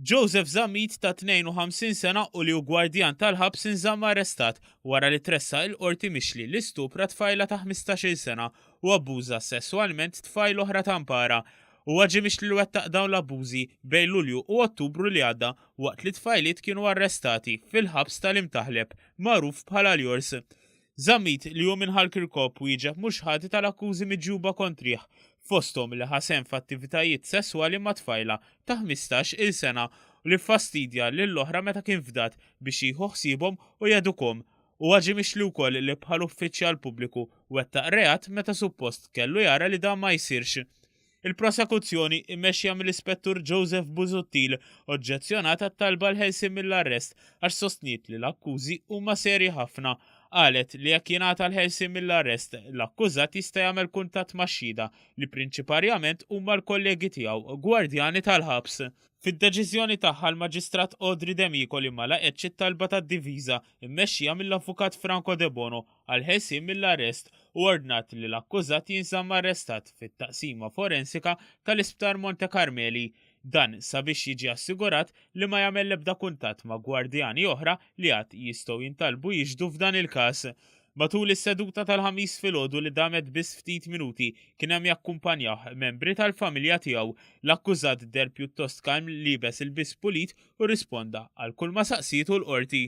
Joseph Zammit ta' 52 sena u li u gwardjan tal-ħabs inżamm arrestat wara li tressa il-qorti mixli li stupra tfajla ta' 15 sena u abbuża sessualment tfajl oħra ta' Ampara. U ġie mixli li wettaq dawn l-abbużi bejn Lulju u Ottubru li għadda waqt li tfajliet kienu arrestati fil-ħabs tal-Imtaħleb magħruf bħala Ljors. Zammit li hu minħal Kirkop wieġeb mhux ħati tal-akkużi miġjuba kontrih fosthom li ħasem f'attivitajiet sesswali ma' tfajla ta' 15-il sena u li fastidja lill-oħra meta kien fdat biex jieħu ħsiebhom u jedukhom. U ġie mixli wkoll li bħal uffiċjal pubbliku wettaq reat meta suppost kellu jara li dan ma jsirx. Il-prosekuzzjoni immexxija mill-ispettur Joseph Busuttil oġġezzjonat għat-talba l-ħelsien mill-arrest għax sostniet li l-akkużi huma serji ħafna. Qalet li jekk jingħata l-ħelsien mill-arrest l-akkużat jista' jagħmel kuntatt max-xhieda li prinċipalment huma l-kollegi tiegħu gwardjani tal-ħabs. Fid-deċiżjoni tagħha l-Maġistrat Audrey D'Amico li ma laqgħetx it-talba tad-diviża immexxija mill-Avukat Franco De Bono għal ħelsien mill-arrest u ordnat li l-akkużat jinżamm arrestat fit-taqsima forensika tal-Isptar Monte Carmeli. Dan sabiex jiġi assigurat li ma jagħmel l-ebda kuntatt ma' gwardjani oħra li għad jistgħu jintalbu jiġdu f'dan il-każ. Matul is-seduta tal-ħamis filgħodu li damet biss ftit minuti kien hemm jakkumpanjah membri tal-familja tiegħu. L-akkużat der pjuttost kalm libes il-biss pulit u risponda għal kull ma saqsitu l-qorti.